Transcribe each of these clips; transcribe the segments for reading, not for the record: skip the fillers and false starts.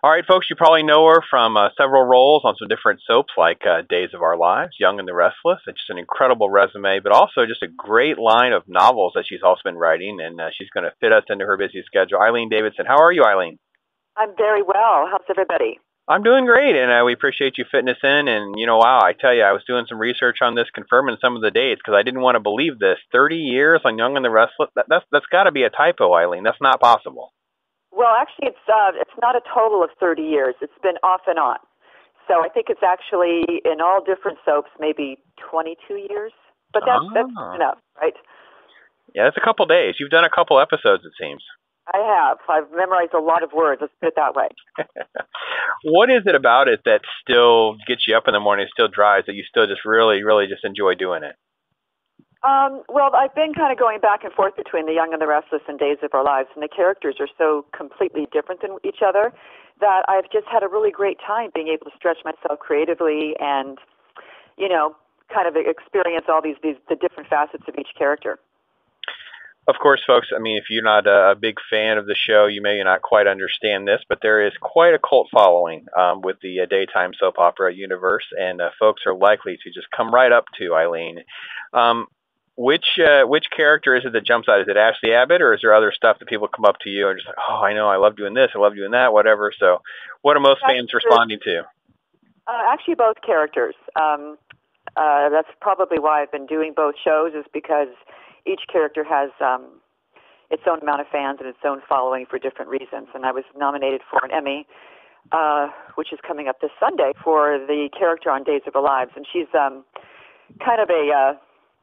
All right, folks, you probably know her from several roles on some different soaps like Days of Our Lives, Young and the Restless. It's just an incredible resume, but also just a great line of novels that she's also been writing, and she's going to fit us into her busy schedule. Eileen Davidson, how are you, Eileen? I'm very well. How's everybody? I'm doing great, and we appreciate you fitting us in. And, wow, I tell you, I was doing some research on this, confirming some of the dates, because I didn't want to believe this. 30 years on Young and the Restless? That's got to be a typo, Eileen. That's not possible. Well, actually, it's not a total of 30 years. It's been off and on. So I think it's actually, in all different soaps, maybe 22 years. But that's enough, right? Yeah, it's a couple days. You've done a couple episodes, it seems. I have. I've memorized a lot of words. Let's put it that way. What is it about it that still gets you up in the morning, still drives, that you still just really, really just enjoy doing it? Well, I've been kind of going back and forth between The Young and the Restless and Days of Our Lives, and the characters are so completely different than each other that I've just had a really great time being able to stretch myself creatively and, kind of experience all the different facets of each character. Of course, folks, if you're not a big fan of the show, you may not quite understand this, but there is quite a cult following with the daytime soap opera universe, and folks are likely to just come right up to Eileen. Which character is it that jumps out? Is it Ashley Abbott, or is there other stuff that people come up to you and just like, oh, I know, I love doing this, I love doing that, whatever. So what are most fans responding to? Actually, both characters. That's probably why I've been doing both shows, is because each character has its own amount of fans and its own following for different reasons. And I was nominated for an Emmy, which is coming up this Sunday, for the character on Days of Our Lives. And she's kind of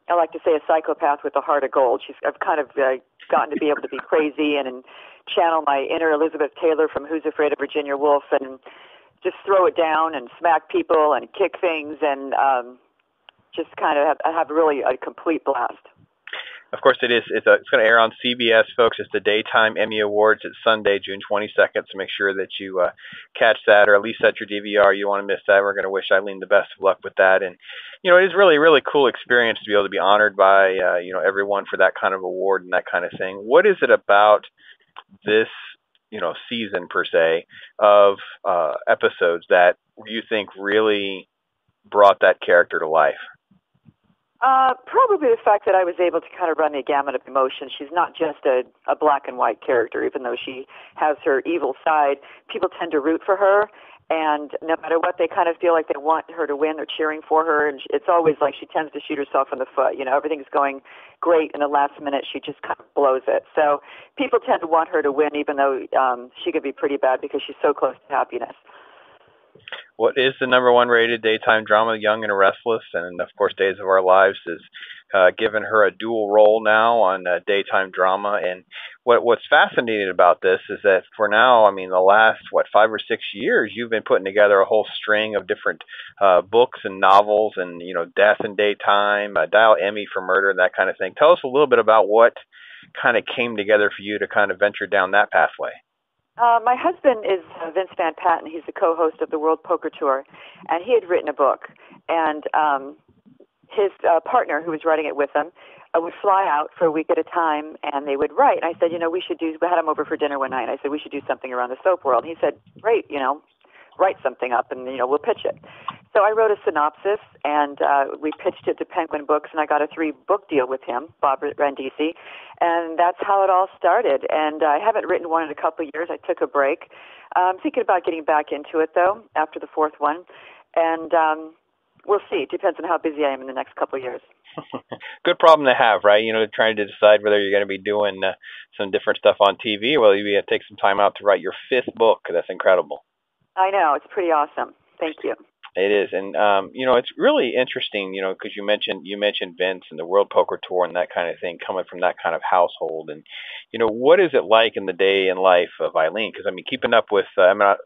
I like to say, a psychopath with a heart of gold. I've kind of gotten to be able to be crazy and channel my inner Elizabeth Taylor from Who's Afraid of Virginia Woolf and just throw it down and smack people and kick things and just kind of have really a complete blast. Of course, it is. It's going to air on CBS, folks. It's the Daytime Emmy Awards. It's Sunday, June 22nd, so make sure that you catch that, or at least set your DVR. You don't want to miss that. We're going to wish Eileen the best of luck with that. And, it is really, really cool experience to be able to be honored by, everyone for that kind of award and that kind of thing. What is it about this, season, per se, of episodes that you think really brought that character to life? Probably the fact that I was able to kind of run the gamut of emotions. She's not just a black and white character, even though she has her evil side. People tend to root for her, and no matter what, they kind of feel like they want her to win. They're cheering for her, and it's always like she tends to shoot herself in the foot. Everything's going great, and the last minute she just kind of blows it. So people tend to want her to win, even though she could be pretty bad because she's so close to happiness. What is the number one rated daytime drama, Young and Restless? And, of course, Days of Our Lives is given her a dual role now on daytime drama. And what's fascinating about this is that for now, the last, 5 or 6 years, you've been putting together a whole string of different books and novels and, Death in Daytime, Dial Emmy for Murder, and that kind of thing. Tell us a little bit about what kind of came together for you to kind of venture down that pathway. My husband is Vince Van Patten. He's the co-host of the World Poker Tour, and he had written a book. And his partner, who was writing it with him, would fly out for a week at a time, and they would write. And I said, we had him over for dinner one night, and I said, we should do something around the soap world. And he said, great, write something up, and, we'll pitch it. So I wrote a synopsis, and we pitched it to Penguin Books, and I got a 3-book deal with him, Bob Randisi, and that's how it all started. And I haven't written one in a couple of years. I took a break. I'm thinking about getting back into it, though, after the 4th one, and we'll see. It depends on how busy I am in the next couple of years. Good problem to have, right? Trying to decide whether you're going to be doing some different stuff on TV. Well, you have to take some time out to write your 5th book. That's incredible. I know. It's pretty awesome. Thank you. It is, and it's really interesting, because you mentioned Vince and the World Poker Tour and that kind of thing, coming from that kind of household, and what is it like in the day in life of Eileen? Because keeping up with,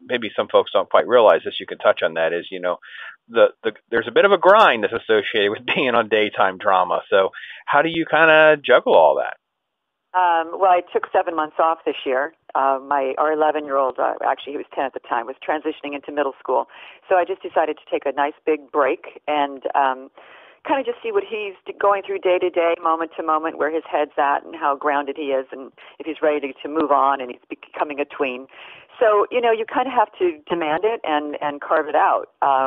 maybe some folks don't quite realize this. You can touch on that. Is there's a bit of a grind that's associated with being on daytime drama. So how do you kind of juggle all that? Well, I took 7 months off this year. Our 11-year-old, actually he was 10 at the time, was transitioning into middle school. So I just decided to take a nice big break and kind of just see what he's going through day to day, moment to moment, where his head's at and how grounded he is, and if he's ready to move on and he's becoming a tween. So, you know, you kind of have to demand it and carve it out.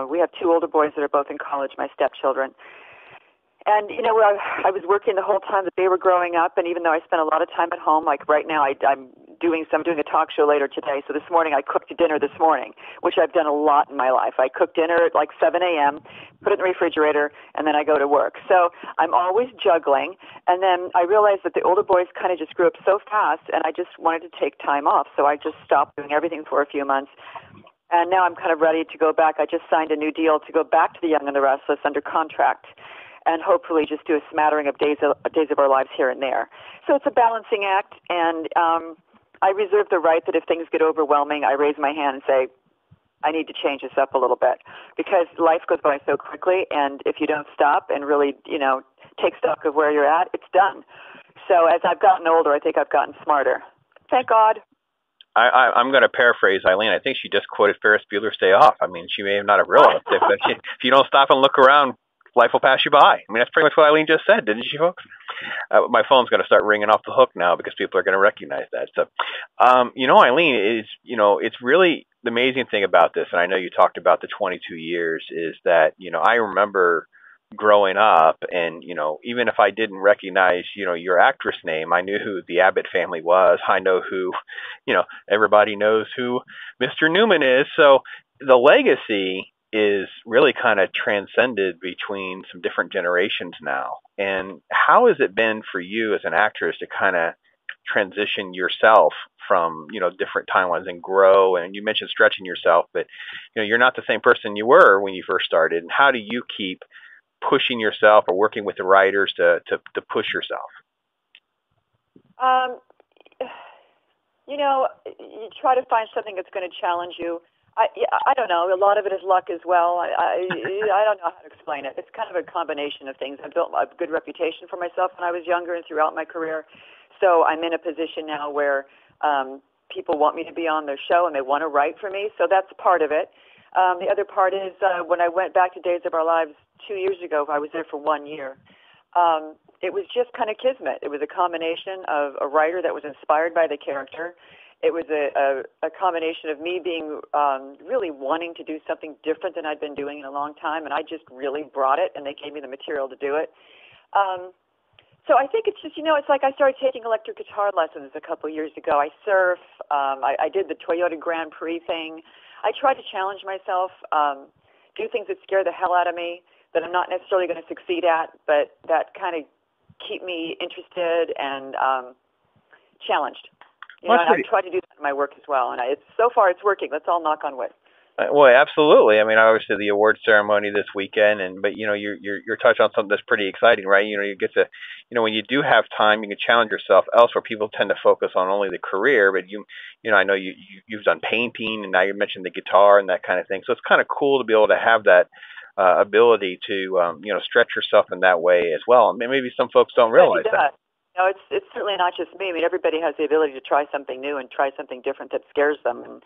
We have two older boys that are both in college, my stepchildren. And, you know, I was working the whole time that they were growing up, and even though I spent a lot of time at home, like right now I'm doing a talk show later today, so this morning I cooked dinner this morning, which I've done a lot in my life. I cook dinner at like 7 a.m., put it in the refrigerator, and then I go to work. So I'm always juggling, and then I realized that the older boys kind of just grew up so fast, and I just wanted to take time off, so I just stopped doing everything for a few months. And now I'm kind of ready to go back. I just signed a new deal to go back to The Young and the Restless under contract, and hopefully just do a smattering of days of our lives here and there. So it's a balancing act, and I reserve the right that if things get overwhelming, I raise my hand and say, I need to change this up a little bit, because life goes by so quickly, and if you don't stop and really, you know, take stock of where you're at, it's done. So as I've gotten older, I think I've gotten smarter. Thank God. I'm going to paraphrase Eileen. I think she just quoted Ferris Bueller's Day Off. I mean, she may not have realized it, but if you don't stop and look around, life will pass you by. I mean, that's pretty much what Eileen just said, didn't she, folks? My phone's going to start ringing off the hook now because people are going to recognize that. So, you know, Eileen, it's really the amazing thing about this, and I know you talked about the 22 years, is that, you know, I remember growing up, and, you know, even if I didn't recognize, you know, your actress name, I knew who the Abbott family was. I know who, you know, everybody knows who Mr. Newman is. So the legacy is really kind of transcended between some different generations now. And how has it been for you as an actress to kind of transition yourself from, you know, different timelines and grow? And you mentioned stretching yourself, but, you know, you're not the same person you were when you first started. And how do you keep pushing yourself or working with the writers to push yourself? You know, you try to find something that's going to challenge you. I don't know. A lot of it is luck as well. I don't know how to explain it. It's kind of a combination of things. I built a good reputation for myself when I was younger and throughout my career. So I'm in a position now where people want me to be on their show and they want to write for me. So that's part of it. The other part is when I went back to Days of Our Lives 2 years ago, I was there for 1 year. It was just kind of kismet. It was a combination of a writer that was inspired by the character. It was a combination of me being really wanting to do something different than I'd been doing in a long time, and I just really brought it, and they gave me the material to do it. So I think it's just, you know, it's like I started taking electric guitar lessons a couple years ago. I surf. I did the Toyota Grand Prix thing. I try to challenge myself, do things that scare the hell out of me, that I'm not necessarily going to succeed at, but that kind of keep me interested and challenged. You know, and I try to do that in my work as well, and so far it's working. Let's all knock on wood. Well, absolutely. I mean, obviously the award ceremony this weekend, but you know, you're touching on something that's pretty exciting, right? You know, you get to, you know, when you do have time, you can challenge yourself elsewhere. People tend to focus on only the career, but you know, I know you've done painting, and now you mentioned the guitar and that kind of thing. So it's kind of cool to be able to have that ability to, you know, stretch yourself in that way as well. And maybe some folks don't realize that. No, it's certainly not just me. I mean, everybody has the ability to try something new and try something different that scares them. And,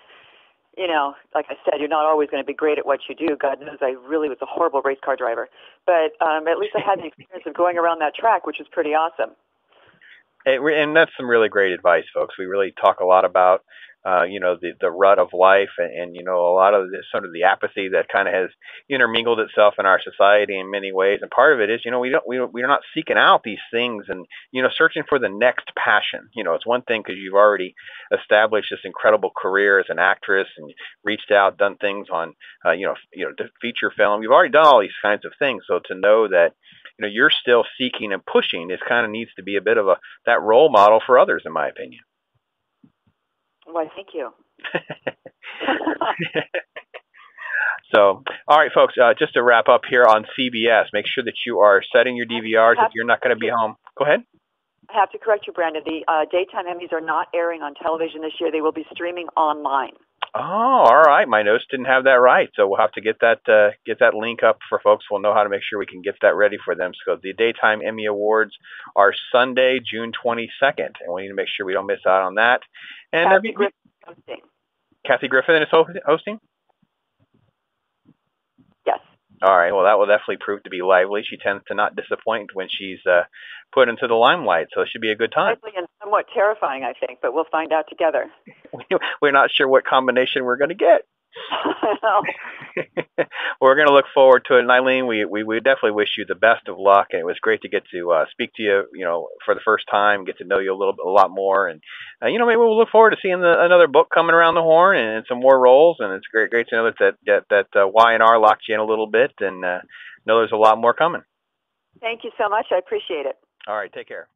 you know, like I said, you're not always going to be great at what you do. God knows I really was a horrible race car driver. But at least I had the experience of going around that track, which was pretty awesome. And that's some really great advice, folks. We really talk a lot about, you know, the rut of life and, you know, a lot of the sort of the apathy that kind of has intermingled itself in our society in many ways. And part of it is, you know, we're not seeking out these things and, you know, searching for the next passion. You know, it's one thing because you've already established this incredible career as an actress and reached out, done things on, you know, feature film. You've already done all these kinds of things. So to know that, you know, you're still seeking and pushing, this kind of needs to be a bit of that role model for others, in my opinion. Why, thank you. So, all right, folks, just to wrap up here on CBS, make sure that you are setting your DVRs if you're not going to be home. Go ahead. I have to correct you, Brandon. The Daytime Emmys are not airing on television this year. They will be streaming online. Oh, all right. My notes didn't have that right, so we'll have to get that link up for folks. We'll know how to make sure we can get that ready for them. So the Daytime Emmy Awards are Sunday, June 22nd, and we need to make sure we don't miss out on that. And Kathy Griffin is hosting. Kathy Griffin is hosting? Yes. All right. Well, that will definitely prove to be lively. She tends to not disappoint when she's put into the limelight, so it should be a good time. Lively and somewhat terrifying, I think, but we'll find out together. We're not sure what combination we're going to get. We're going to look forward to it. And Eileen, we definitely wish you the best of luck. And it was great to get to speak to you, for the first time, get to know you a lot more. And, maybe we'll look forward to seeing another book coming around the horn and some more roles. And it's great to know that Y&R locked you in a little bit and know there's a lot more coming. Thank you so much. I appreciate it. All right. Take care.